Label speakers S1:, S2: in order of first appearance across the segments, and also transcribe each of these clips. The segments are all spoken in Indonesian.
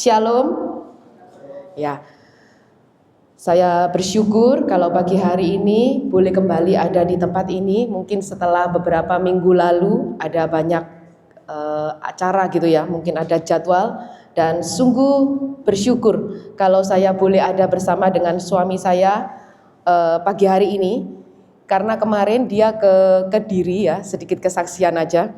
S1: Shalom. Ya, saya bersyukur kalau pagi hari ini boleh kembali ada di tempat ini. Mungkin setelah beberapa minggu lalu ada banyak acara gitu ya, mungkin ada jadwal. Dan sungguh bersyukur kalau saya boleh ada bersama dengan suami saya pagi hari ini. Karena kemarin dia ke Kediri ya, sedikit kesaksian aja.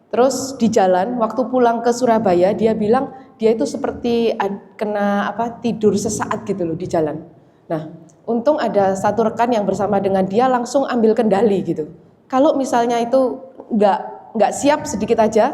S1: Terus di jalan waktu pulang ke Surabaya dia bilang dia itu seperti kena tidur sesaat gitu loh di jalan. Nah, untung ada satu rekan yang bersama dengan dia langsung ambil kendali gitu. Kalau misalnya itu nggak siap sedikit aja,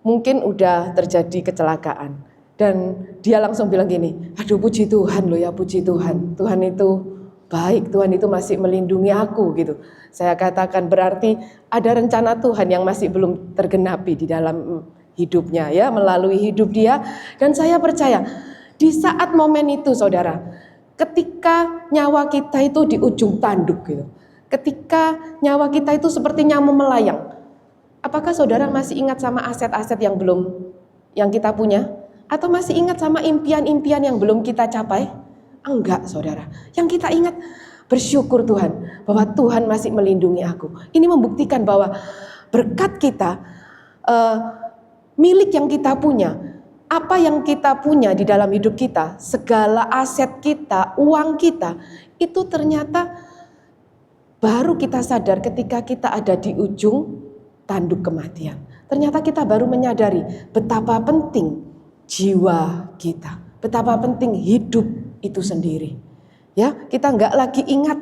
S1: mungkin udah terjadi kecelakaan. Dan dia langsung bilang gini, aduh puji Tuhan loh ya, puji Tuhan. Tuhan itu baik, Tuhan itu masih melindungi aku gitu. Saya katakan berarti ada rencana Tuhan yang masih belum tergenapi di dalam hidupnya ya, melalui hidup dia. Dan saya percaya di saat momen itu saudara, ketika nyawa kita itu di ujung tanduk gitu, ketika nyawa kita itu sepertinya mau melayang, apakah saudara masih ingat sama aset-aset yang kita punya? Atau masih ingat sama impian-impian yang belum kita capai? Enggak saudara, yang kita ingat bersyukur Tuhan bahwa Tuhan masih melindungi aku. Ini membuktikan bahwa berkat kita, milik yang kita punya, apa yang kita punya di dalam hidup kita, segala aset kita, uang kita, itu ternyata baru kita sadar ketika kita ada di ujung tanduk kematian. Ternyata kita baru menyadari betapa penting jiwa kita, betapa penting hidup itu sendiri. Ya, kita nggak lagi ingat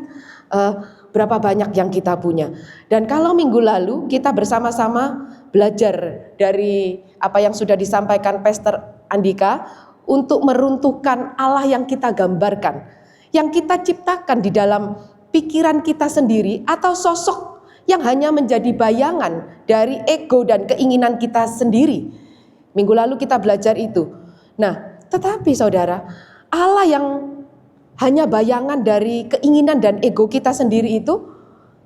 S1: berapa banyak yang kita punya. Dan kalau minggu lalu kita bersama-sama belajar dari apa yang sudah disampaikan Pastor Andika untuk meruntuhkan Allah yang kita gambarkan, yang kita ciptakan di dalam pikiran kita sendiri atau sosok yang hanya menjadi bayangan dari ego dan keinginan kita sendiri. Minggu lalu kita belajar itu. Nah, tetapi saudara, Allah yang hanya bayangan dari keinginan dan ego kita sendiri itu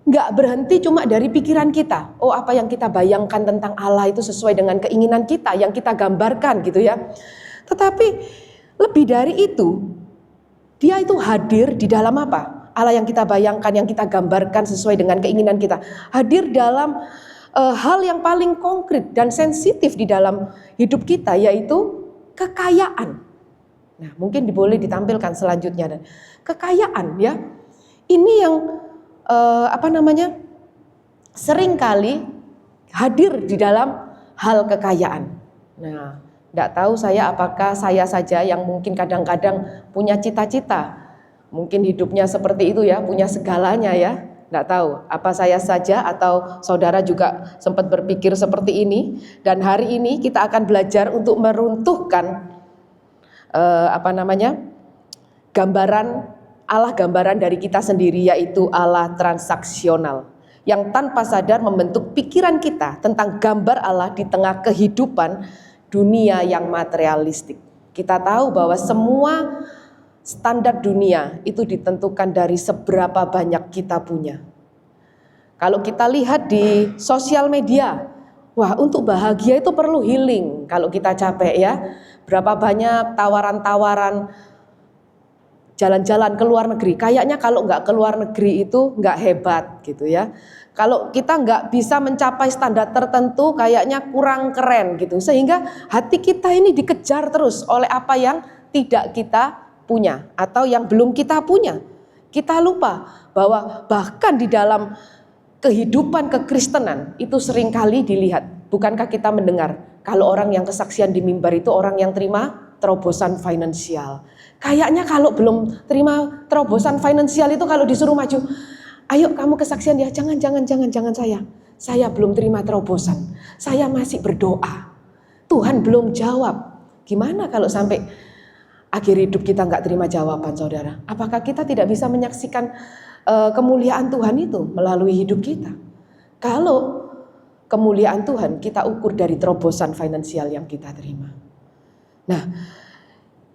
S1: nggak berhenti cuma dari pikiran kita. Oh, apa yang kita bayangkan tentang Allah itu sesuai dengan keinginan kita, yang kita gambarkan gitu ya. Tetapi lebih dari itu, dia itu hadir di dalam apa? Allah yang kita bayangkan, yang kita gambarkan sesuai dengan keinginan kita. Hadir dalam hal yang paling konkret dan sensitif di dalam hidup kita, yaitu kekayaan. Nah, mungkin boleh ditampilkan selanjutnya. Kekayaan ya, ini yang seringkali hadir di dalam hal kekayaan. Nah, tidak tahu saya apakah saya saja yang mungkin kadang-kadang punya cita-cita, mungkin hidupnya seperti itu ya, punya segalanya ya. Tidak tahu apa saya saja atau saudara juga sempat berpikir seperti ini. Dan hari ini kita akan belajar untuk meruntuhkan gambaran dari kita sendiri, yaitu Allah transaksional, yang tanpa sadar membentuk pikiran kita tentang gambar Allah di tengah kehidupan dunia yang materialistik. Kita tahu bahwa semua standar dunia itu ditentukan dari seberapa banyak kita punya. Kalau kita lihat di sosial media, wah, untuk bahagia itu perlu healing kalau kita capek ya. Berapa banyak tawaran-tawaran jalan-jalan ke luar negeri. Kayaknya kalau nggak ke luar negeri itu nggak hebat gitu ya. Kalau kita nggak bisa mencapai standar tertentu, kayaknya kurang keren gitu. Sehingga hati kita ini dikejar terus oleh apa yang tidak kita punya atau yang belum kita punya. Kita lupa bahwa bahkan di dalam kehidupan kekristenan itu seringkali dilihat. Bukankah kita mendengar kalau orang yang kesaksian di mimbar itu orang yang terima terobosan finansial. Kayaknya kalau belum terima terobosan finansial itu kalau disuruh maju, ayo kamu kesaksian ya, jangan saya. Saya belum terima terobosan. Saya masih berdoa. Tuhan belum jawab. Gimana kalau sampai akhir hidup kita nggak terima jawaban, saudara? Apakah kita tidak bisa menyaksikan kemuliaan Tuhan itu melalui hidup kita? Kalau kemuliaan Tuhan kita ukur dari terobosan finansial yang kita terima. Nah,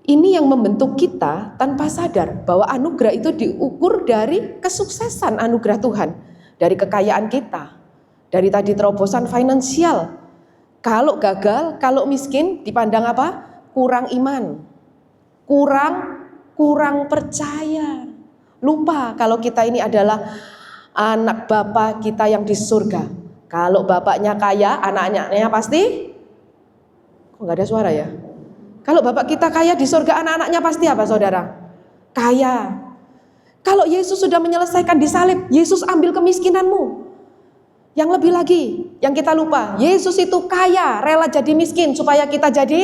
S1: ini yang membentuk kita tanpa sadar bahwa anugerah itu diukur dari kesuksesan anugerah Tuhan, dari kekayaan kita, dari tadi terobosan finansial. Kalau gagal, kalau miskin dipandang apa? kurang iman, kurang percaya. Lupa kalau kita ini adalah anak Bapa kita yang di surga. Kalau bapaknya kaya, anak-anaknya pasti, kok nggak ada suara ya? Kalau bapak kita kaya di surga, anak-anaknya pasti apa saudara? Kaya. Kalau Yesus sudah menyelesaikan di salib, Yesus ambil kemiskinanmu. Yang lebih lagi, yang kita lupa, Yesus itu kaya, rela jadi miskin supaya kita jadi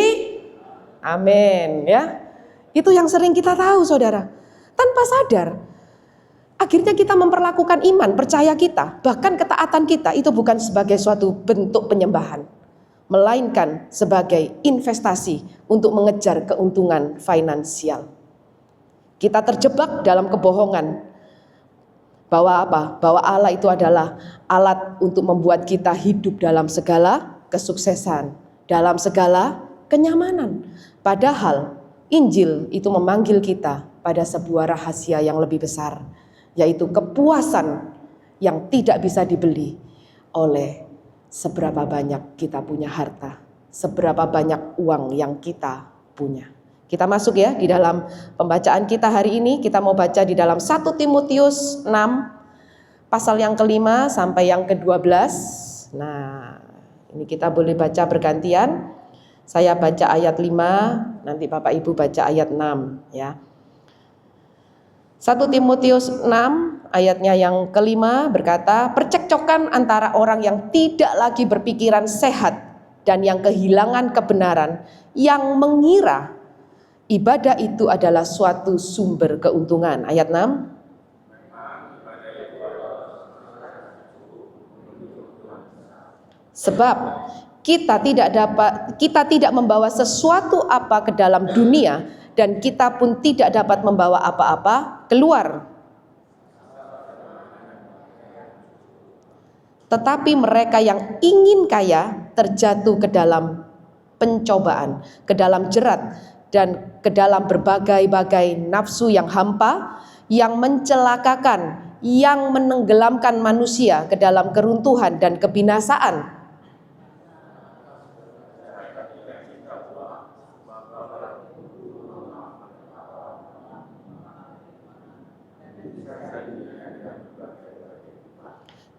S1: amin ya. Itu yang sering kita tahu saudara. Tanpa sadar, akhirnya kita memperlakukan iman, percaya kita, bahkan ketaatan kita itu bukan sebagai suatu bentuk penyembahan, melainkan sebagai investasi untuk mengejar keuntungan finansial. Kita terjebak dalam kebohongan bahwa apa? Bahwa Allah itu adalah alat untuk membuat kita hidup dalam segala kesuksesan, dalam segala kenyamanan. Padahal Injil itu memanggil kita pada sebuah rahasia yang lebih besar, yaitu kepuasan yang tidak bisa dibeli oleh seberapa banyak kita punya harta, seberapa banyak uang yang kita punya. Kita masuk ya di dalam pembacaan kita hari ini. Kita mau baca di dalam 1 Timotius 6 pasal yang ke-5 sampai yang ke-12. Nah, ini kita boleh baca bergantian. Saya baca ayat 5, nanti Bapak Ibu baca ayat 6 ya. 1 Timotius 6 ayatnya yang ke-5 berkata, percekcokan antara orang yang tidak lagi berpikiran sehat dan yang kehilangan kebenaran, yang mengira ibadah itu adalah suatu sumber keuntungan. Ayat 6. Sebab kita tidak membawa sesuatu apa ke dalam dunia, dan kita pun tidak dapat membawa apa-apa keluar. Tetapi mereka yang ingin kaya terjatuh ke dalam pencobaan, ke dalam jerat, dan ke dalam berbagai-bagai nafsu yang hampa, yang mencelakakan, yang menenggelamkan manusia ke dalam keruntuhan dan kebinasaan.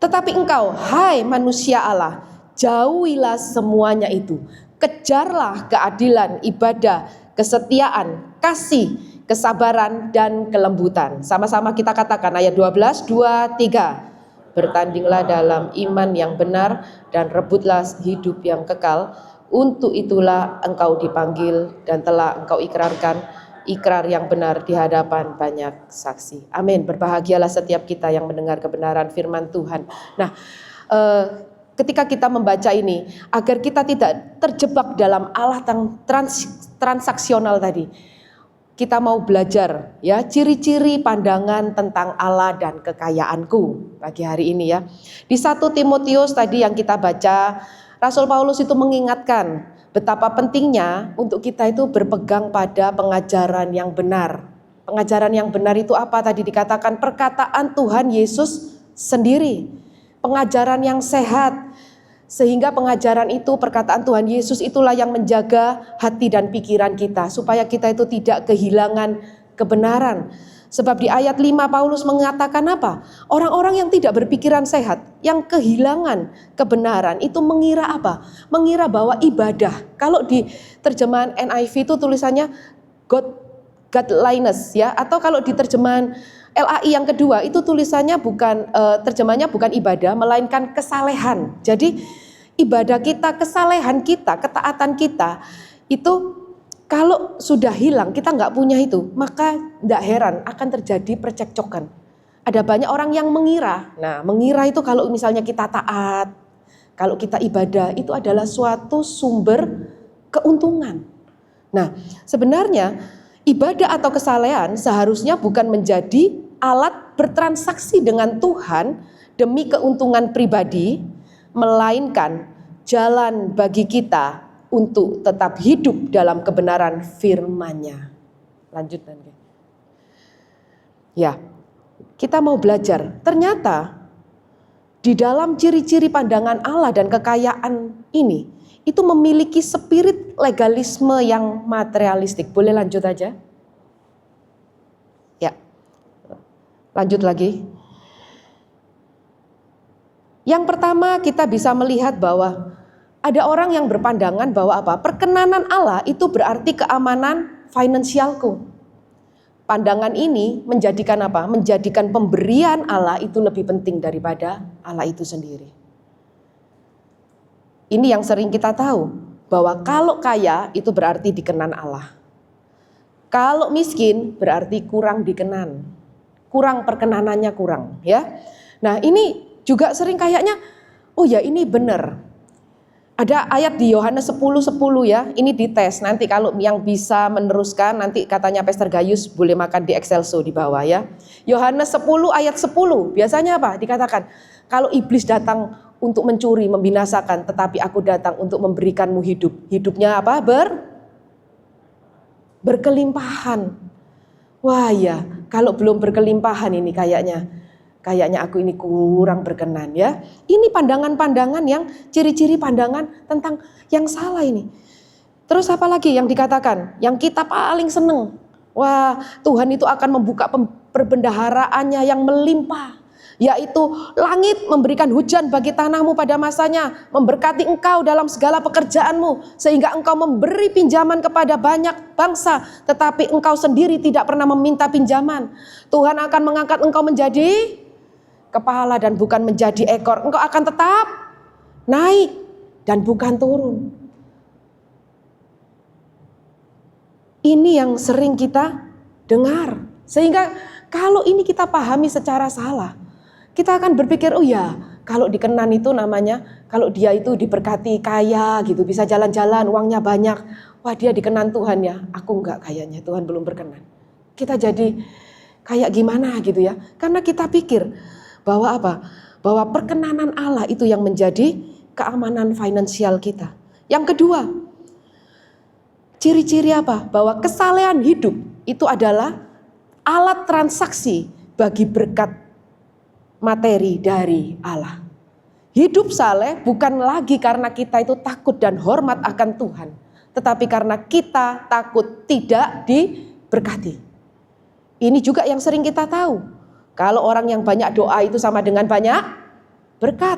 S1: Tetapi engkau, hai manusia Allah, jauhilah semuanya itu. Kejarlah keadilan, ibadah, kesetiaan, kasih, kesabaran, dan kelembutan. Sama-sama kita katakan ayat 12, 2, 3. Bertandinglah dalam iman yang benar dan rebutlah hidup yang kekal. Untuk itulah engkau dipanggil dan telah engkau ikrarkan ikrar yang benar di hadapan banyak saksi. Amin. Berbahagialah setiap kita yang mendengar kebenaran firman Tuhan. Nah, ketika kita membaca ini, agar kita tidak terjebak dalam Allah transaksional tadi, kita mau belajar ya ciri-ciri pandangan tentang Allah dan kekayaanku pagi hari ini ya. Di 1 Timotius tadi yang kita baca, Rasul Paulus itu mengingatkan betapa pentingnya untuk kita itu berpegang pada pengajaran yang benar. Pengajaran yang benar itu apa? Tadi dikatakan perkataan Tuhan Yesus sendiri. Pengajaran yang sehat. Sehingga pengajaran itu, perkataan Tuhan Yesus itulah yang menjaga hati dan pikiran kita. Supaya kita itu tidak kehilangan kebenaran. Sebab di ayat 5 Paulus mengatakan apa? Orang-orang yang tidak berpikiran sehat, yang kehilangan kebenaran itu mengira apa? Mengira bahwa ibadah, kalau di terjemahan NIV itu tulisannya godliness ya, atau kalau di terjemahan LAI yang kedua itu tulisannya bukan terjemahnya bukan ibadah melainkan kesalehan. Jadi ibadah kita, kesalehan kita, ketaatan kita itu kalau sudah hilang, kita nggak punya itu, maka tidak heran akan terjadi percekcokan. Ada banyak orang yang mengira. Nah, mengira itu kalau misalnya kita taat, kalau kita ibadah, itu adalah suatu sumber keuntungan. Nah, sebenarnya ibadah atau kesalehan seharusnya bukan menjadi alat bertransaksi dengan Tuhan demi keuntungan pribadi, melainkan jalan bagi kita untuk tetap hidup dalam kebenaran firman-Nya. Lanjut nanti. Ya, kita mau belajar. Ternyata di dalam ciri-ciri pandangan Allah dan kekayaan ini, itu memiliki spirit legalisme yang materialistik. Boleh lanjut aja? Ya, lanjut lagi. Yang pertama kita bisa melihat bahwa ada orang yang berpandangan bahwa apa? Perkenanan Allah itu berarti keamanan finansialku. Pandangan ini menjadikan apa? Menjadikan pemberian Allah itu lebih penting daripada Allah itu sendiri. Ini yang sering kita tahu, bahwa kalau kaya itu berarti dikenan Allah. Kalau miskin berarti kurang dikenan. Kurang perkenanannya kurang, ya. Nah, ini juga sering kayaknya, oh ya ini benar. Ada ayat di Yohanes 10:10 ya, ini dites. Nanti kalau yang bisa meneruskan, nanti katanya Pastor Gayus boleh makan di Excelso di bawah ya. Yohanes 10 ayat 10, biasanya apa? Dikatakan, kalau iblis datang untuk mencuri, membinasakan, tetapi aku datang untuk memberikanmu hidup. Hidupnya apa? Berkelimpahan. Wah ya, kalau belum berkelimpahan ini kayaknya aku ini kurang berkenan ya. Ini pandangan-pandangan yang ciri-ciri pandangan tentang yang salah ini. Terus apa lagi yang dikatakan? Yang kita paling seneng. Wah, Tuhan itu akan membuka perbendaharaannya yang melimpah. Yaitu langit memberikan hujan bagi tanahmu pada masanya, memberkati engkau dalam segala pekerjaanmu, sehingga engkau memberi pinjaman kepada banyak bangsa, tetapi engkau sendiri tidak pernah meminta pinjaman. Tuhan akan mengangkat engkau menjadi kepala dan bukan menjadi ekor. Engkau akan tetap naik dan bukan turun. Ini yang sering kita dengar. Sehingga kalau ini kita pahami secara salah, kita akan berpikir, oh ya, kalau dikenan itu namanya, kalau dia itu diberkati kaya gitu, bisa jalan-jalan, uangnya banyak. Wah, dia dikenan Tuhan ya, aku enggak kayaknya, Tuhan belum berkenan. Kita jadi kayak gimana gitu ya. Karena kita pikir bahwa apa? Bahwa perkenanan Allah itu yang menjadi keamanan finansial kita. Yang kedua, ciri-ciri apa? Bahwa kesalehan hidup itu adalah alat transaksi bagi berkat materi dari Allah. Hidup saleh bukan lagi karena kita itu takut dan hormat akan Tuhan, tetapi karena kita takut tidak diberkati. Ini juga yang sering kita tahu. Kalau orang yang banyak doa itu sama dengan banyak berkat.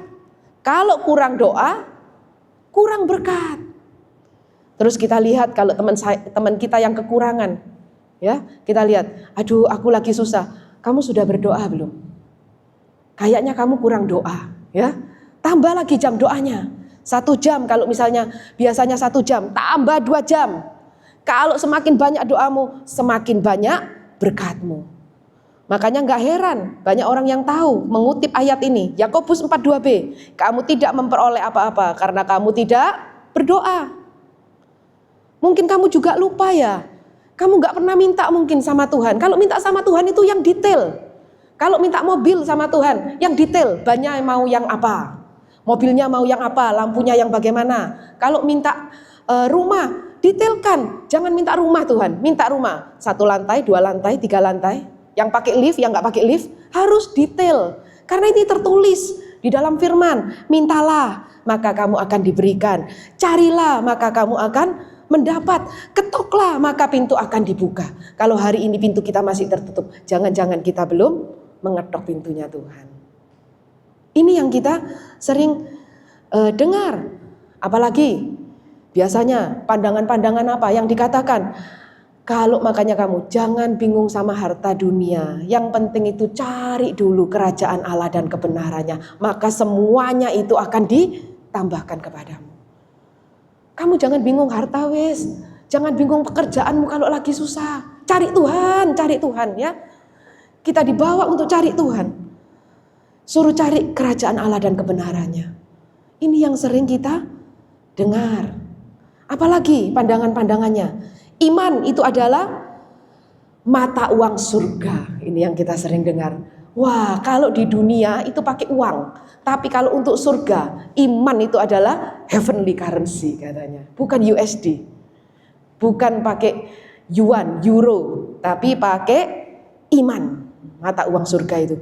S1: Kalau kurang doa, kurang berkat. Terus kita lihat kalau teman kita yang kekurangan, ya kita lihat, aduh aku lagi susah. Kamu sudah berdoa belum? Kayaknya kamu kurang doa, ya. Tambah lagi jam doanya. 1 jam kalau misalnya biasanya 1 jam, tambah 2 jam. Kalau semakin banyak doamu, semakin banyak berkatmu. Makanya gak heran banyak orang yang tahu mengutip ayat ini, Yakobus 4:2b, kamu tidak memperoleh apa-apa karena kamu tidak berdoa. Mungkin kamu juga lupa ya, kamu gak pernah minta mungkin sama Tuhan. Kalau minta sama Tuhan itu yang detail. Kalau minta mobil sama Tuhan, yang detail, bannya mau yang apa, mobilnya mau yang apa, lampunya yang bagaimana. Kalau minta rumah, detailkan, jangan minta rumah Tuhan, minta rumah 1 lantai, 2 lantai, 3 lantai. Yang pakai lift, yang nggak pakai lift, harus detail. Karena ini tertulis di dalam firman, mintalah maka kamu akan diberikan, carilah maka kamu akan mendapat, ketoklah maka pintu akan dibuka. Kalau hari ini pintu kita masih tertutup, jangan-jangan kita belum mengetok pintunya Tuhan. Ini yang kita sering dengar. Apalagi biasanya pandangan-pandangan apa yang dikatakan, kalau makanya kamu jangan bingung sama harta dunia. Yang penting itu cari dulu kerajaan Allah dan kebenarannya, maka semuanya itu akan ditambahkan kepadamu. Kamu jangan bingung harta wes, jangan bingung pekerjaanmu kalau lagi susah. Cari Tuhan ya. Kita dibawa untuk cari Tuhan. Suruh cari kerajaan Allah dan kebenarannya. Ini yang sering kita dengar. Apalagi pandangan-pandangannya. Iman itu adalah mata uang surga. Ini yang kita sering dengar. Wah, kalau di dunia itu pakai uang. Tapi kalau untuk surga, iman itu adalah heavenly currency katanya. Bukan USD. Bukan pakai yuan, euro. Tapi pakai iman. Mata uang surga itu.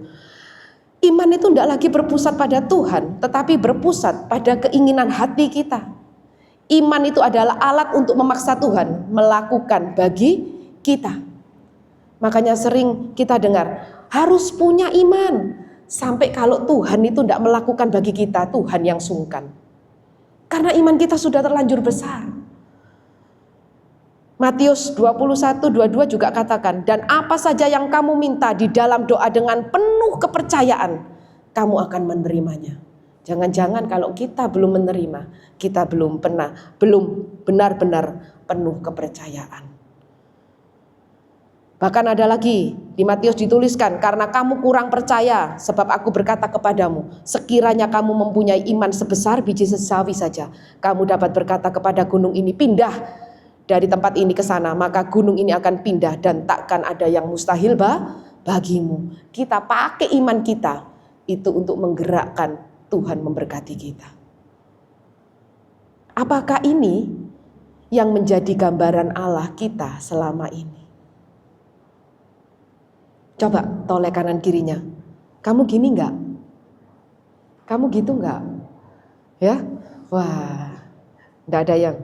S1: Iman itu tidak lagi berpusat pada Tuhan, tetapi berpusat pada keinginan hati kita. Iman itu adalah alat untuk memaksa Tuhan melakukan bagi kita. Makanya sering kita dengar, harus punya iman. Sampai kalau Tuhan itu tidak melakukan bagi kita, Tuhan yang sungkan. Karena iman kita sudah terlanjur besar. Matius 21:22 juga katakan, dan apa saja yang kamu minta di dalam doa dengan penuh kepercayaan, kamu akan menerimanya. Jangan-jangan kalau kita belum menerima, kita belum benar-benar penuh kepercayaan. Bahkan ada lagi di Matius dituliskan, karena kamu kurang percaya, sebab aku berkata kepadamu, sekiranya kamu mempunyai iman sebesar biji sawi saja, kamu dapat berkata kepada gunung ini, pindah dari tempat ini ke sana, maka gunung ini akan pindah dan takkan ada yang mustahil bagimu. Kita pakai iman kita itu untuk menggerakkan Tuhan memberkati kita. Apakah ini yang menjadi gambaran Allah kita selama ini? Coba toleh kanan kirinya. Kamu gini enggak? Kamu gitu enggak? Ya? Wah, enggak ada yang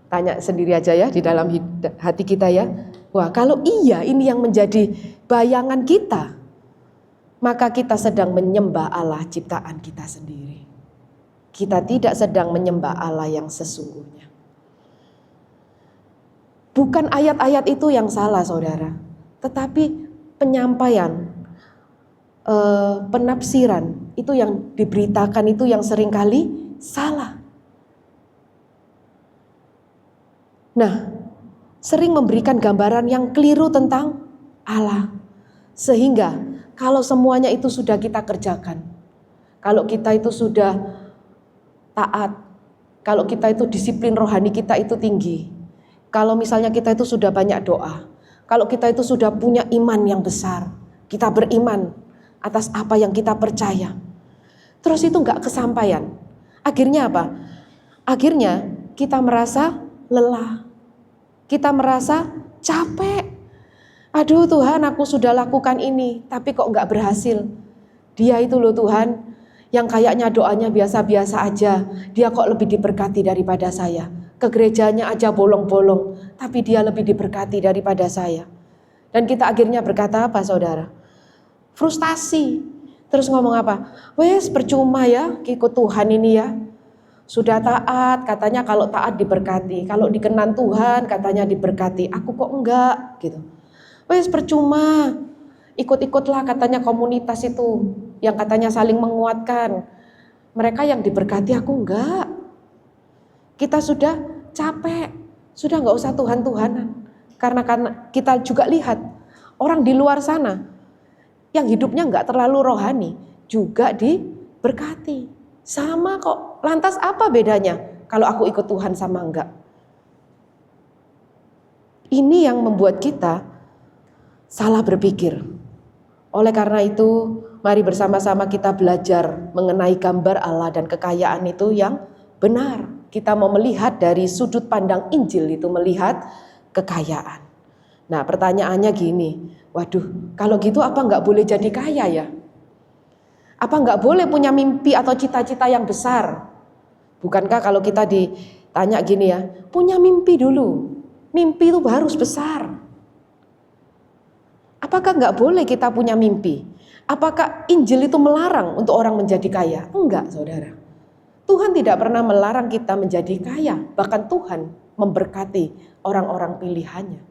S1: tanya sendiri aja ya di dalam hati kita ya. Wah, kalau iya ini yang menjadi bayangan kita, maka kita sedang menyembah Allah ciptaan kita sendiri. Kita tidak sedang menyembah Allah yang sesungguhnya. Bukan ayat-ayat itu yang salah, saudara, tetapi penyampaian, penafsiran itu yang diberitakan itu yang seringkali salah. Nah, sering memberikan gambaran yang keliru tentang Allah. Sehingga kalau semuanya itu sudah kita kerjakan, kalau kita itu sudah taat, kalau kita itu disiplin rohani kita itu tinggi, kalau misalnya kita itu sudah banyak doa, kalau kita itu sudah punya iman yang besar, kita beriman atas apa yang kita percaya, terus itu enggak kesampaian. Akhirnya apa? Akhirnya kita merasa lelah, kita merasa capek. Aduh Tuhan, aku sudah lakukan ini, tapi kok enggak berhasil. Dia itu loh Tuhan, yang kayaknya doanya biasa-biasa aja, dia kok lebih diberkati daripada saya. Ke gerejanya aja bolong-bolong, tapi dia lebih diberkati daripada saya. Dan kita akhirnya berkata apa saudara? Frustasi. Terus ngomong apa? Wes percuma ya ikut Tuhan ini ya. Sudah taat, katanya kalau taat diberkati. Kalau dikenan Tuhan katanya diberkati. Aku kok enggak gitu. Wes percuma, ikut-ikutlah katanya komunitas itu yang katanya saling menguatkan. Mereka yang diberkati, aku enggak. Kita sudah capek, sudah enggak usah Tuhan-Tuhanan. Karena kita juga lihat orang di luar sana yang hidupnya enggak terlalu rohani juga diberkati. Sama kok, lantas apa bedanya kalau aku ikut Tuhan sama enggak? Ini yang membuat kita salah berpikir. Oleh karena itu, mari bersama-sama kita belajar mengenai gambar Allah dan kekayaan itu yang benar. Kita mau melihat dari sudut pandang Injil itu, melihat kekayaan. Nah pertanyaannya gini, waduh kalau gitu apa nggak boleh jadi kaya ya? Apa nggak boleh punya mimpi atau cita-cita yang besar? Bukankah kalau kita ditanya gini ya, punya mimpi dulu, mimpi itu harus besar. Apakah nggak boleh kita punya mimpi? Apakah Injil itu melarang untuk orang menjadi kaya? Enggak, saudara. Tuhan tidak pernah melarang kita menjadi kaya. Bahkan Tuhan memberkati orang-orang pilihannya.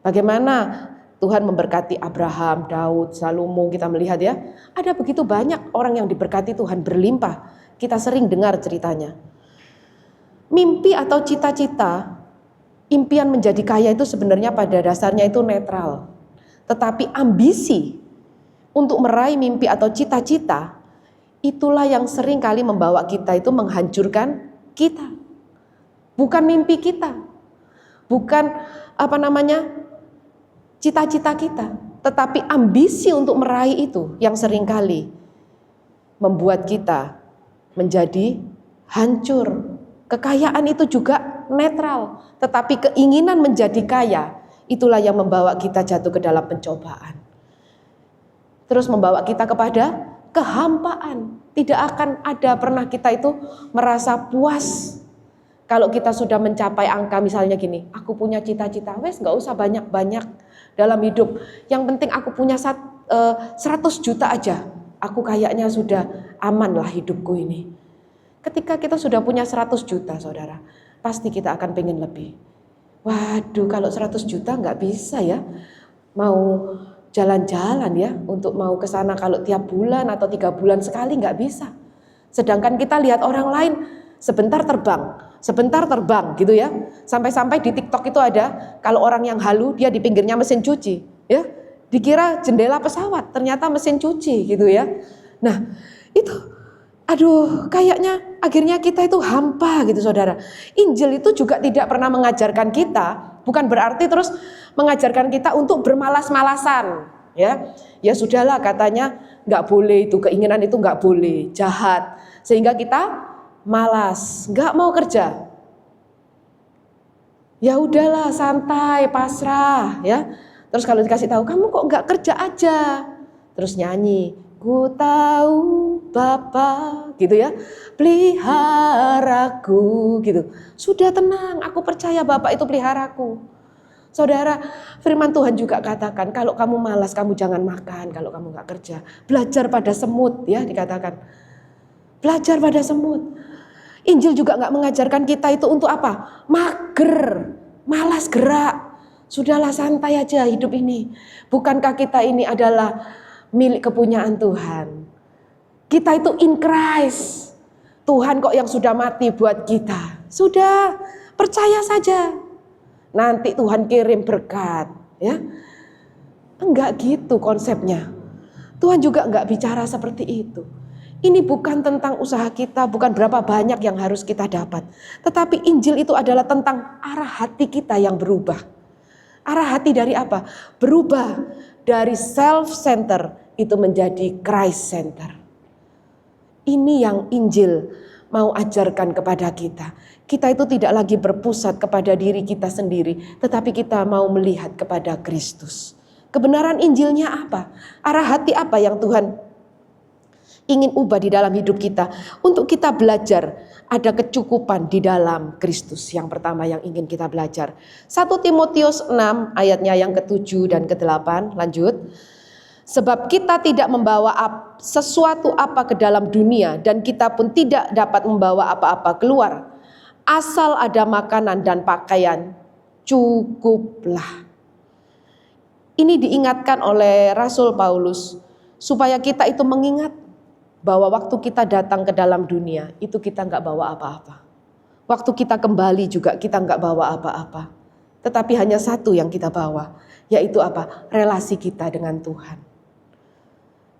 S1: Bagaimana Tuhan memberkati Abraham, Daud, Salomo, kita melihat ya. Ada begitu banyak orang yang diberkati Tuhan berlimpah. Kita sering dengar ceritanya. Mimpi atau cita-cita, impian menjadi kaya itu sebenarnya pada dasarnya itu netral. Tetapi ambisi untuk meraih mimpi atau cita-cita, itulah yang sering kali membawa kita itu menghancurkan kita. Bukan mimpi kita, bukan cita-cita kita, tetapi ambisi untuk meraih itu yang sering kali membuat kita menjadi hancur. Kekayaan itu juga netral, tetapi keinginan menjadi kaya itulah yang membawa kita jatuh ke dalam pencobaan. Terus membawa kita kepada kehampaan. Tidak akan ada pernah kita itu merasa puas Kalau kita sudah mencapai angka misalnya gini, aku punya cita-cita, wes nggak usah banyak-banyak dalam hidup. Yang penting aku punya 100 juta aja. Aku kayaknya sudah aman lah hidupku ini. Ketika kita sudah punya 100 juta saudara, pasti kita akan pengen lebih. Waduh, kalau 100 juta nggak bisa ya. Mau jalan-jalan ya, untuk mau ke sana kalau tiap bulan atau 3 bulan sekali nggak bisa. Sedangkan kita lihat orang lain sebentar terbang gitu ya. Sampai-sampai di TikTok itu ada, kalau orang yang halu dia di pinggirnya mesin cuci ya. Dikira jendela pesawat, ternyata mesin cuci gitu ya. Nah, itu aduh, kayaknya akhirnya kita itu hampa gitu saudara. Injil itu juga tidak pernah mengajarkan kita, bukan berarti terus mengajarkan kita untuk bermalas-malasan ya. Ya sudahlah katanya nggak boleh itu, keinginan itu nggak boleh, jahat. Sehingga kita malas, nggak mau kerja. Ya udahlah santai, pasrah ya. Terus kalau dikasih tahu, kamu kok nggak kerja aja? Terus nyanyi, ku tahu Bapa gitu ya, peliharaku gitu. Sudah tenang, aku percaya Bapak itu peliharaku. Saudara, firman Tuhan juga katakan, kalau kamu malas kamu jangan makan kalau kamu nggak kerja. Belajar pada semut ya dikatakan. Belajar pada semut. Injil juga nggak mengajarkan kita itu untuk apa? Mager, malas gerak. Sudahlah santai aja hidup ini. Bukankah kita ini adalah milik kepunyaan Tuhan? Kita itu in Christ. Tuhan kok yang sudah mati buat kita. Sudah, percaya saja. Nanti Tuhan kirim berkat, ya. Enggak gitu konsepnya. Tuhan juga enggak bicara seperti itu. Ini bukan tentang usaha kita, bukan berapa banyak yang harus kita dapat. Tetapi Injil itu adalah tentang arah hati kita yang berubah. Arah hati dari apa? Berubah dari self-center itu menjadi Christ-center. Ini yang Injil mau ajarkan kepada kita. Kita itu tidak lagi berpusat kepada diri kita sendiri, tetapi kita mau melihat kepada Kristus. Kebenaran Injilnya apa? Arah hati apa yang Tuhan ingin ubah di dalam hidup kita? Untuk kita belajar ada kecukupan di dalam Kristus. Yang pertama yang ingin kita belajar. 1 Timotius 6 ayatnya yang ke-7 dan ke-8. Lanjut. Sebab kita tidak membawa sesuatu apa ke dalam dunia dan kita pun tidak dapat membawa apa-apa keluar. Asal ada makanan dan pakaian, cukuplah. Ini diingatkan oleh Rasul Paulus supaya kita itu mengingat bahwa waktu kita datang ke dalam dunia itu kita nggak bawa apa-apa. Waktu kita kembali juga kita nggak bawa apa-apa. Tetapi hanya satu yang kita bawa, yaitu apa? Relasi kita dengan Tuhan.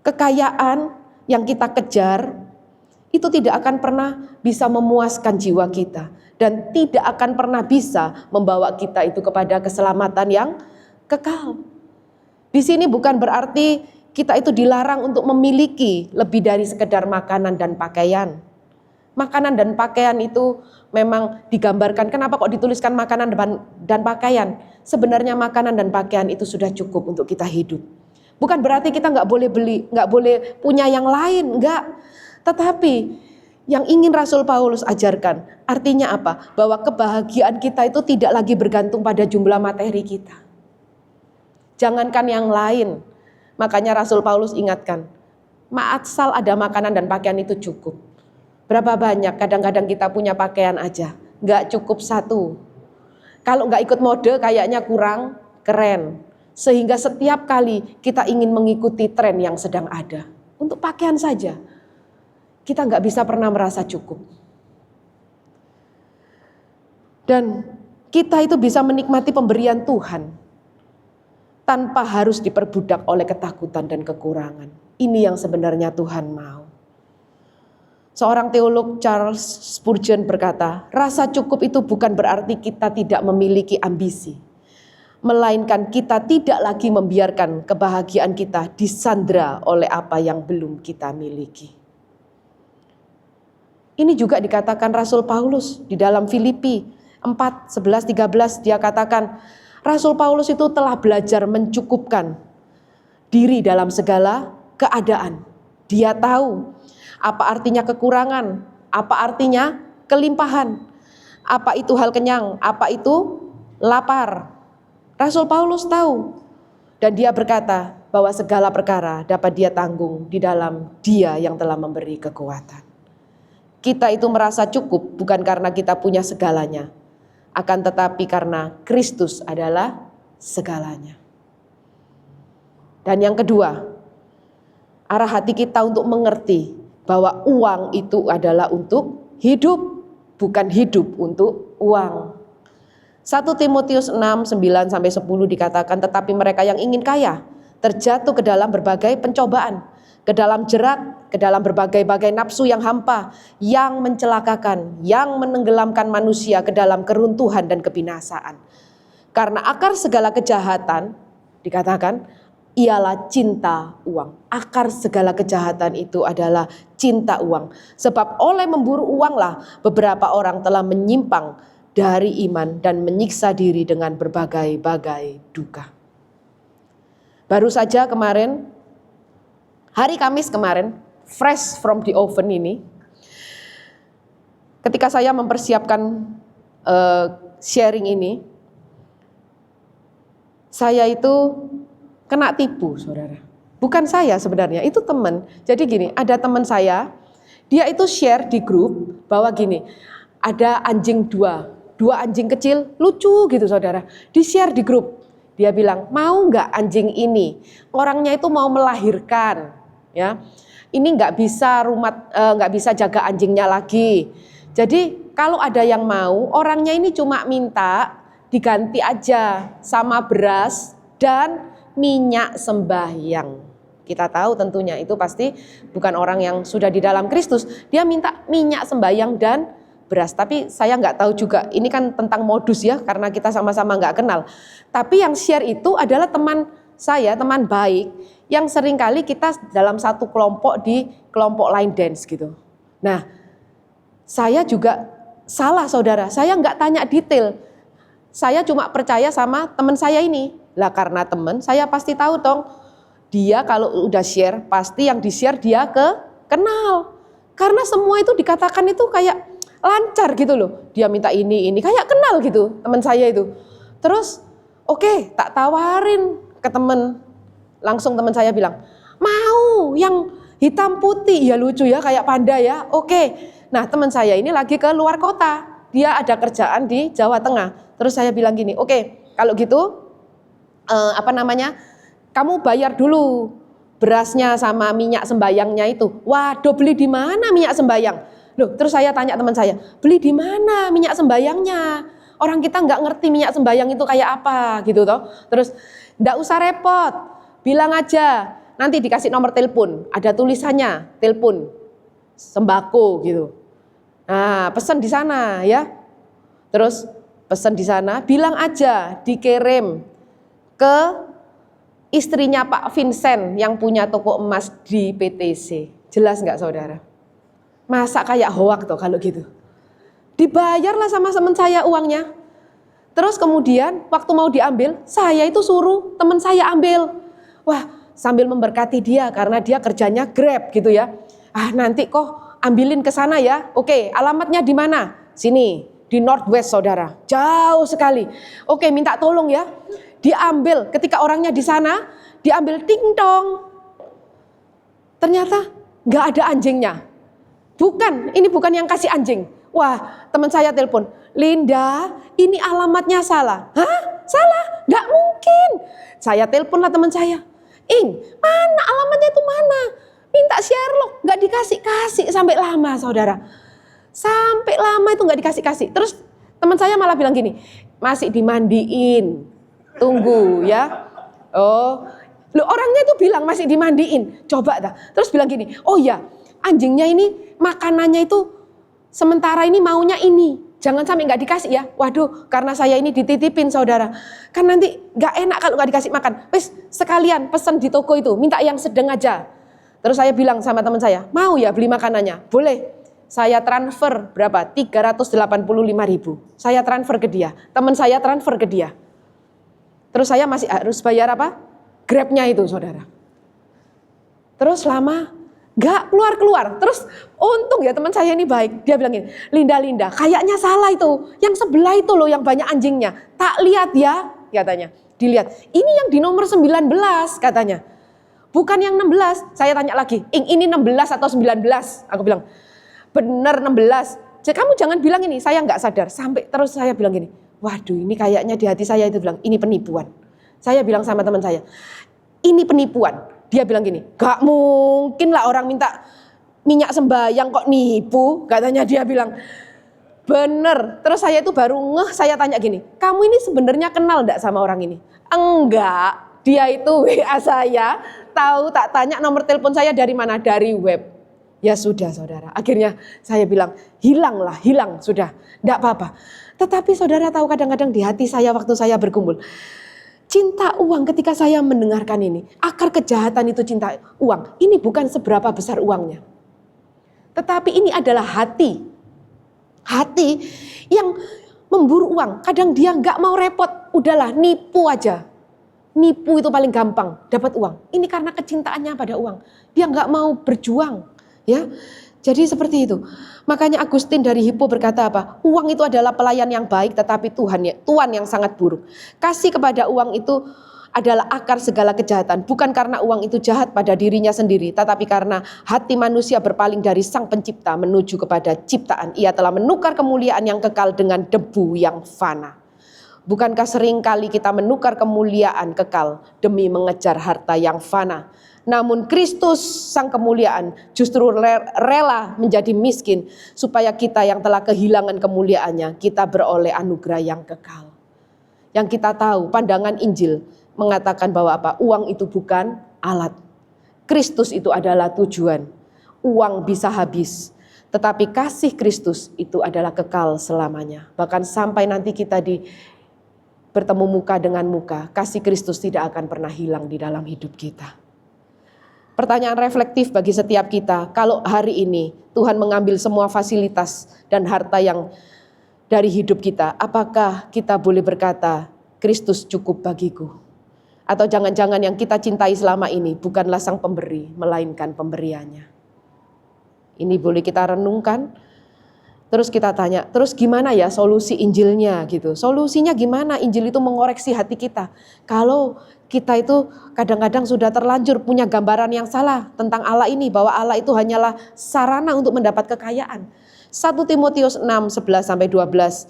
S1: Kekayaan yang kita kejar itu tidak akan pernah bisa memuaskan jiwa kita dan tidak akan pernah bisa membawa kita itu kepada keselamatan yang kekal. Di sini bukan berarti kita itu dilarang untuk memiliki lebih dari sekedar makanan dan pakaian. Makanan dan pakaian itu memang digambarkan. Kenapa kok dituliskan makanan dan pakaian? Sebenarnya makanan dan pakaian itu sudah cukup untuk kita hidup. Bukan berarti kita nggak boleh beli, nggak boleh punya yang lain, nggak. Tetapi yang ingin Rasul Paulus ajarkan, artinya apa? Bahwa kebahagiaan kita itu tidak lagi bergantung pada jumlah materi kita. Jangankan yang lain. Makanya Rasul Paulus ingatkan, asal ada makanan dan pakaian itu cukup. Berapa banyak kadang-kadang kita punya pakaian aja, nggak cukup satu. Kalau nggak ikut mode kayaknya kurang keren. Sehingga setiap kali kita ingin mengikuti tren yang sedang ada. Untuk pakaian saja, kita nggak bisa pernah merasa cukup. Dan kita itu bisa menikmati pemberian Tuhan tanpa harus diperbudak oleh ketakutan dan kekurangan. Ini yang sebenarnya Tuhan mau. Seorang teolog Charles Spurgeon berkata, rasa cukup itu bukan berarti kita tidak memiliki ambisi, melainkan kita tidak lagi membiarkan kebahagiaan kita disandra oleh apa yang belum kita miliki. Ini juga dikatakan Rasul Paulus di dalam Filipi 4, 11, 13 dia katakan, Rasul Paulus itu telah belajar mencukupkan diri dalam segala keadaan. Dia tahu apa artinya kekurangan, apa artinya kelimpahan. Apa itu hal kenyang? Apa itu lapar? Rasul Paulus tahu. Dan dia berkata bahwa segala perkara dapat dia tanggung di dalam Dia yang telah memberi kekuatan. Kita itu merasa cukup bukan karena kita punya segalanya, akan tetapi karena Kristus adalah segalanya. Dan yang kedua, arah hati kita untuk mengerti bahwa uang itu adalah untuk hidup, bukan hidup untuk uang. 1 Timotius 6:9-10 dikatakan, tetapi mereka yang ingin kaya terjatuh ke dalam berbagai pencobaan, ke dalam jerat, ke dalam berbagai-bagai nafsu yang hampa, yang mencelakakan, yang menenggelamkan manusia ke dalam keruntuhan dan kebinasaan. Karena akar segala kejahatan, dikatakan, ialah cinta uang. Akar segala kejahatan itu adalah cinta uang. Sebab oleh memburu uanglah beberapa orang telah menyimpang dari iman dan menyiksa diri dengan berbagai-bagai duka. Baru saja kemarin, hari Kamis kemarin, fresh from the oven ini, ketika saya mempersiapkan sharing ini, saya itu kena tipu, saudara. Bukan saya sebenarnya, itu teman. Jadi gini, ada teman saya, dia itu share di grup bahwa gini, ada anjing dua anjing kecil, lucu gitu saudara, di-share di grup. Dia bilang, mau nggak anjing ini? Orangnya itu mau melahirkan, ya. Ini nggak bisa jaga anjingnya lagi. Jadi kalau ada yang mau, orangnya ini cuma minta diganti aja sama beras dan minyak sembahyang. Kita tahu tentunya itu pasti bukan orang yang sudah di dalam Kristus. Dia minta minyak sembahyang dan beras. Tapi saya nggak tahu juga, ini kan tentang modus ya, karena kita sama-sama nggak kenal. Tapi yang share itu adalah teman saya, teman baik, yang seringkali kita dalam satu kelompok di kelompok line dance gitu. Nah, saya juga salah saudara, saya nggak tanya detail. Saya cuma percaya sama teman saya ini. Lah karena teman, saya pasti tahu dong, dia kalau udah share, pasti yang di-share dia kenal. Karena semua itu dikatakan itu kayak lancar gitu loh. Dia minta ini, kayak kenal gitu teman saya itu. Terus oke, tak tawarin ke teman. Langsung teman saya bilang, mau yang hitam putih. Ya lucu ya, kayak panda ya. Oke. Nah teman saya ini lagi ke luar kota. Dia ada kerjaan di Jawa Tengah. Terus saya bilang gini, oke, kalau gitu kamu bayar dulu berasnya sama minyak sembayangnya itu. Waduh, beli di mana minyak sembayang? Loh, terus saya tanya teman saya, beli di mana minyak sembayangnya? Orang kita nggak ngerti minyak sembayang itu kayak apa gitu toh. Terus nggak usah repot, bilang aja, nanti dikasih nomor telepon, ada tulisannya, telepon sembako gitu. Nah, pesan di sana ya. Terus pesan di sana, bilang aja dikirim ke istrinya Pak Vincent yang punya toko emas di PTC. Jelas nggak saudara? Masa kayak hoak tuh kalau gitu. Dibayarlah sama teman saya uangnya. Terus kemudian waktu mau diambil, saya itu suruh teman saya ambil. Wah, sambil memberkati dia karena dia kerjanya Grab gitu ya. Ah, nanti kok ambilin ke sana ya. Oke, alamatnya di mana? Sini, di Northwest saudara. Jauh sekali. Oke, minta tolong ya. Diambil ketika orangnya di sana, diambil ting tong. Ternyata nggak ada anjingnya. Ini bukan yang kasih anjing. Wah, teman saya telepon, Linda, ini alamatnya salah. Hah? Salah? Nggak mungkin. Saya teleponlah teman saya. Mana alamatnya itu mana? Minta Sherlock, nggak dikasih-kasih sampai lama saudara. Sampai lama itu nggak dikasih-kasih. Terus teman saya malah bilang gini, masih dimandiin. Tunggu ya. Oh, loh orangnya itu bilang masih dimandiin. Coba dah. Terus bilang gini, oh ya, anjingnya ini makanannya itu sementara ini maunya ini. Jangan sampai nggak dikasih ya. Waduh, karena saya ini dititipin saudara. Kan nanti nggak enak kalau nggak dikasih makan. Wes sekalian pesan di toko itu, minta yang sedang aja. Terus saya bilang sama teman saya, mau ya beli makanannya? Boleh. Saya transfer berapa? 385.000. Saya transfer ke dia. Teman saya transfer ke dia. Terus saya masih harus bayar apa? Grabnya itu saudara. Terus lama Gak keluar-keluar. Terus untung ya teman saya ini baik. Dia bilang gini, Linda, kayaknya salah itu. Yang sebelah itu loh yang banyak anjingnya. Tak lihat ya, katanya. Dilihat, ini yang di nomor 19 katanya. Bukan yang 16. Saya tanya lagi, ini 16 atau 19? Aku bilang, bener 16. Jadi kamu jangan bilang ini, saya gak sadar. Sampai terus saya bilang gini, waduh ini kayaknya di hati saya itu bilang, ini penipuan. Saya bilang sama teman saya, ini penipuan. Dia bilang gini, gak mungkin lah orang minta minyak sembahyang kok nipu. Katanya dia bilang, bener. Terus saya itu baru saya tanya gini, kamu ini sebenarnya kenal gak sama orang ini? Enggak, dia itu WA saya, tahu tak tanya nomor telepon saya dari mana? Dari web. Ya sudah saudara, akhirnya saya bilang, hilang, sudah, gak apa-apa. Tetapi saudara tahu kadang-kadang di hati saya waktu saya berkumpul, cinta uang ketika saya mendengarkan ini, akar kejahatan itu cinta uang. Ini bukan seberapa besar uangnya. Tetapi ini adalah hati. Hati yang memburu uang. Kadang dia nggak mau repot, udahlah nipu aja. Nipu itu paling gampang, dapat uang. Ini karena kecintaannya pada uang. Dia nggak mau berjuang. Ya, jadi seperti itu. Makanya Agustin dari Hippo berkata apa? Uang itu adalah pelayan yang baik, tetapi Tuhan yang sangat buruk. Kasih kepada uang itu adalah akar segala kejahatan. Bukan karena uang itu jahat pada dirinya sendiri, tetapi karena hati manusia berpaling dari Sang Pencipta menuju kepada ciptaan. Ia telah menukar kemuliaan yang kekal dengan debu yang fana. Bukankah sering kali kita menukar kemuliaan kekal demi mengejar harta yang fana? Namun Kristus sang kemuliaan justru rela menjadi miskin supaya kita yang telah kehilangan kemuliaannya, kita beroleh anugerah yang kekal. Yang kita tahu pandangan Injil mengatakan bahwa apa? Uang itu bukan alat. Kristus itu adalah tujuan. Uang bisa habis, tetapi kasih Kristus itu adalah kekal selamanya. Bahkan sampai nanti kita bertemu muka dengan muka, kasih Kristus tidak akan pernah hilang di dalam hidup kita. Pertanyaan reflektif bagi setiap kita, kalau hari ini Tuhan mengambil semua fasilitas dan harta yang dari hidup kita, apakah kita boleh berkata, Kristus cukup bagiku? Atau jangan-jangan yang kita cintai selama ini bukanlah sang pemberi, melainkan pemberiannya. Ini boleh kita renungkan. Terus kita tanya, terus gimana ya solusi Injilnya gitu? Solusinya gimana? Injil itu mengoreksi hati kita. Kalau kita itu kadang-kadang sudah terlanjur punya gambaran yang salah tentang Allah ini, bahwa Allah itu hanyalah sarana untuk mendapat kekayaan. 1 Timotius 6:11-12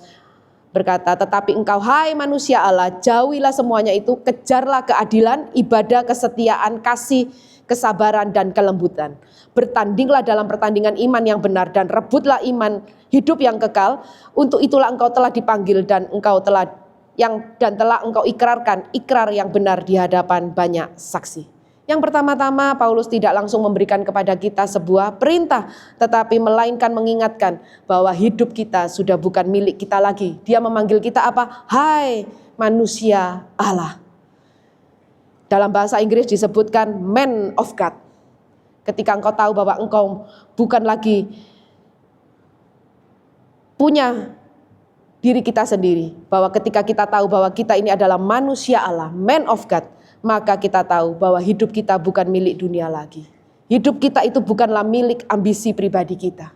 S1: berkata, tetapi engkau hai manusia Allah, jauhilah semuanya itu, kejarlah keadilan, ibadah, kesetiaan, kasih, kesabaran dan kelembutan. Bertandinglah dalam pertandingan iman yang benar dan rebutlah iman hidup yang kekal. Untuk itulah engkau telah dipanggil dan telah engkau ikrarkan ikrar yang benar di hadapan banyak saksi. Yang pertama-tama Paulus tidak langsung memberikan kepada kita sebuah perintah, tetapi melainkan mengingatkan bahwa hidup kita sudah bukan milik kita lagi. Dia memanggil kita apa? Hai manusia Allah. Dalam bahasa Inggris disebutkan man of God. Ketika engkau tahu bahwa engkau bukan lagi punya diri kita sendiri, bahwa ketika kita tahu bahwa kita ini adalah manusia Allah, man of God, maka kita tahu bahwa hidup kita bukan milik dunia lagi. Hidup kita itu bukanlah milik ambisi pribadi kita.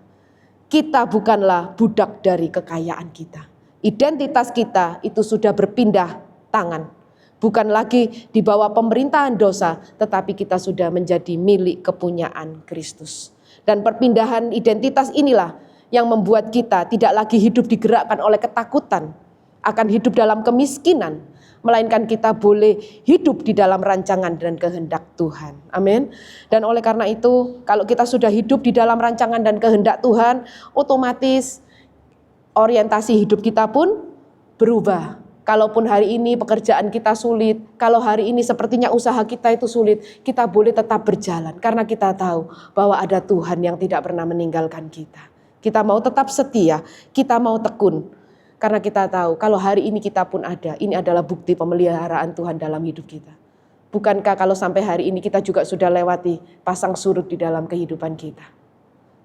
S1: Kita bukanlah budak dari kekayaan kita. Identitas kita itu sudah berpindah tangan. Bukan lagi di bawah pemerintahan dosa, tetapi kita sudah menjadi milik kepunyaan Kristus. Dan perpindahan identitas inilah yang membuat kita tidak lagi hidup digerakkan oleh ketakutan akan hidup dalam kemiskinan, melainkan kita boleh hidup di dalam rancangan dan kehendak Tuhan. Amin. Dan oleh karena itu, kalau kita sudah hidup di dalam rancangan dan kehendak Tuhan, otomatis orientasi hidup kita pun berubah. Kalaupun hari ini pekerjaan kita sulit, kalau hari ini sepertinya usaha kita itu sulit, kita boleh tetap berjalan karena kita tahu bahwa ada Tuhan yang tidak pernah meninggalkan kita. Kita mau tetap setia, kita mau tekun. Karena kita tahu kalau hari ini kita pun ada, ini adalah bukti pemeliharaan Tuhan dalam hidup kita. Bukankah kalau sampai hari ini kita juga sudah lewati pasang surut di dalam kehidupan kita.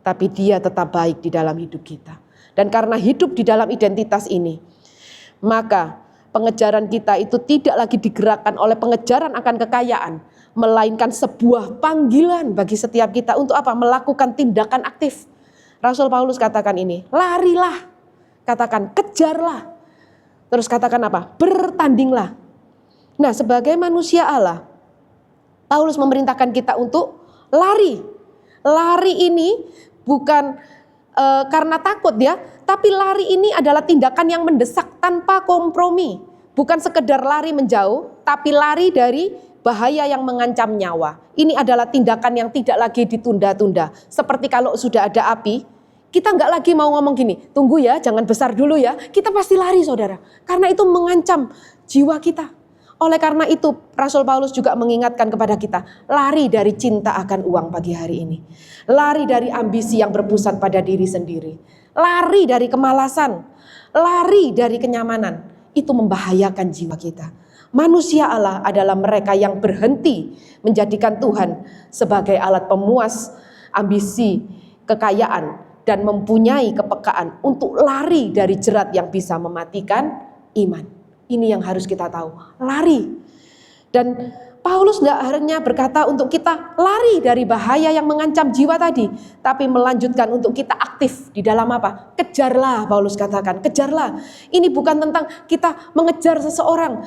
S1: Tapi Dia tetap baik di dalam hidup kita. Dan karena hidup di dalam identitas ini, maka pengejaran kita itu tidak lagi digerakkan oleh pengejaran akan kekayaan, melainkan sebuah panggilan bagi setiap kita untuk apa? Melakukan tindakan aktif. Rasul Paulus katakan ini, larilah, katakan kejarlah, terus katakan apa? Bertandinglah. Nah, sebagai manusia Allah, Paulus memerintahkan kita untuk lari. Lari ini bukan karena takut ya, tapi lari ini adalah tindakan yang mendesak tanpa kompromi. Bukan sekedar lari menjauh, tapi lari dari bahaya yang mengancam nyawa. Ini adalah tindakan yang tidak lagi ditunda-tunda. Seperti kalau sudah ada api, kita nggak lagi mau ngomong gini, tunggu ya, jangan besar dulu ya. Kita pasti lari saudara, karena itu mengancam jiwa kita. Oleh karena itu Rasul Paulus juga mengingatkan kepada kita, lari dari cinta akan uang pagi hari ini. Lari dari ambisi yang berpusat pada diri sendiri. Lari dari kemalasan, lari dari kenyamanan. Itu membahayakan jiwa kita. Manusia Allah adalah mereka yang berhenti menjadikan Tuhan sebagai alat pemuas ambisi, kekayaan, dan mempunyai kepekaan untuk lari dari jerat yang bisa mematikan iman. Ini yang harus kita tahu, lari. Dan Paulus tidak hanya berkata untuk kita lari dari bahaya yang mengancam jiwa tadi, tapi melanjutkan untuk kita aktif di dalam apa? Kejarlah, Paulus katakan, kejarlah. Ini bukan tentang kita mengejar seseorang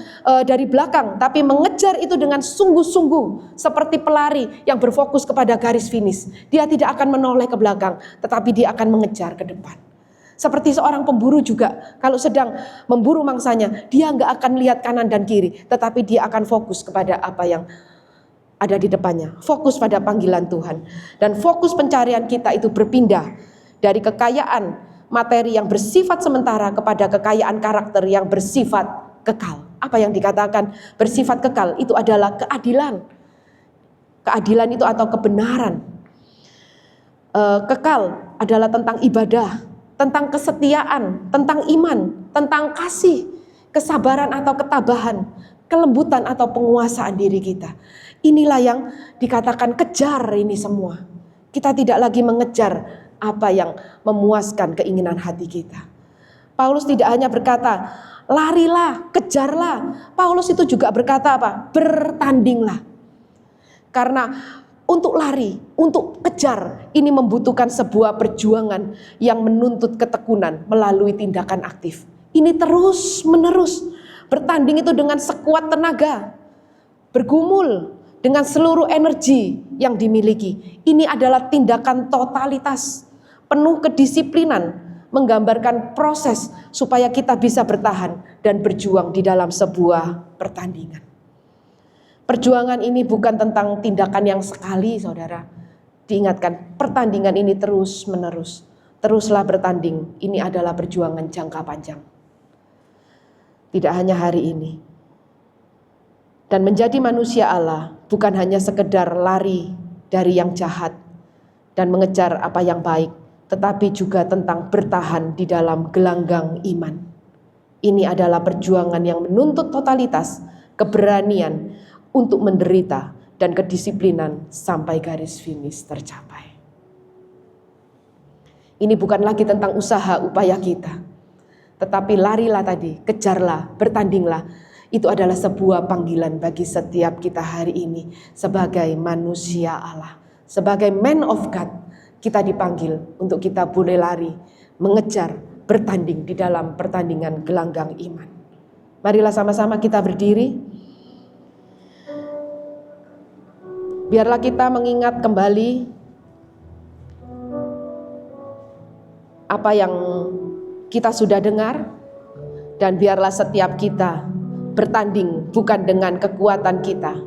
S1: dari belakang, tapi mengejar itu dengan sungguh-sungguh, seperti pelari yang berfokus kepada garis finish. Dia tidak akan menoleh ke belakang, tetapi dia akan mengejar ke depan. Seperti seorang pemburu juga, kalau sedang memburu mangsanya, dia nggak akan lihat kanan dan kiri, tetapi dia akan fokus kepada apa yang ada di depannya. Fokus pada panggilan Tuhan. Dan fokus pencarian kita itu berpindah dari kekayaan materi yang bersifat sementara kepada kekayaan karakter yang bersifat kekal. Apa yang dikatakan bersifat kekal itu adalah keadilan. Keadilan itu atau kebenaran. Kekal adalah tentang ibadah, tentang kesetiaan, tentang iman, tentang kasih, kesabaran atau ketabahan, kelembutan atau penguasaan diri kita. Inilah yang dikatakan kejar ini semua. Kita tidak lagi mengejar apa yang memuaskan keinginan hati kita. Paulus tidak hanya berkata, larilah, kejarlah. Paulus itu juga berkata apa? Bertandinglah. Karena untuk lari, untuk kejar, ini membutuhkan sebuah perjuangan yang menuntut ketekunan melalui tindakan aktif. Ini terus menerus, bertanding itu dengan sekuat tenaga, bergumul dengan seluruh energi yang dimiliki. Ini adalah tindakan totalitas, penuh kedisiplinan, menggambarkan proses supaya kita bisa bertahan dan berjuang di dalam sebuah pertandingan. Perjuangan ini bukan tentang tindakan yang sekali, saudara. Diingatkan, pertandingan ini terus menerus. Teruslah bertanding, ini adalah perjuangan jangka panjang. Tidak hanya hari ini. Dan menjadi manusia Allah bukan hanya sekedar lari dari yang jahat dan mengejar apa yang baik, tetapi juga tentang bertahan di dalam gelanggang iman. Ini adalah perjuangan yang menuntut totalitas, keberanian, untuk menderita dan kedisiplinan sampai garis finish tercapai. Ini bukan lagi tentang usaha upaya kita, tetapi larilah tadi, kejarlah, bertandinglah. Itu adalah sebuah panggilan bagi setiap kita hari ini sebagai manusia Allah, sebagai man of God. Kita dipanggil untuk kita boleh lari, mengejar, bertanding di dalam pertandingan gelanggang iman. Marilah sama-sama kita berdiri. Biarlah kita mengingat kembali apa yang kita sudah dengar, dan biarlah setiap kita bertanding bukan dengan kekuatan kita,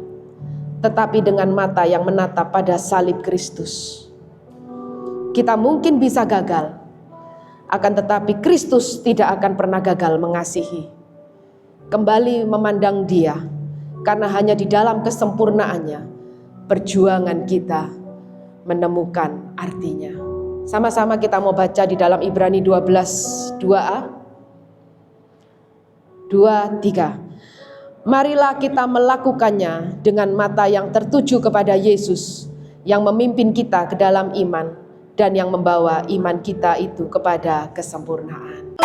S1: tetapi dengan mata yang menatap pada salib Kristus. Kita mungkin bisa gagal, akan tetapi Kristus tidak akan pernah gagal mengasihi. Kembali memandang Dia, karena hanya di dalam kesempurnaannya perjuangan kita menemukan artinya. Sama-sama kita mau baca di dalam Ibrani 12, 2a. 2, 3. Marilah kita melakukannya dengan mata yang tertuju kepada Yesus, yang memimpin kita ke dalam iman, dan yang membawa iman kita itu kepada kesempurnaan.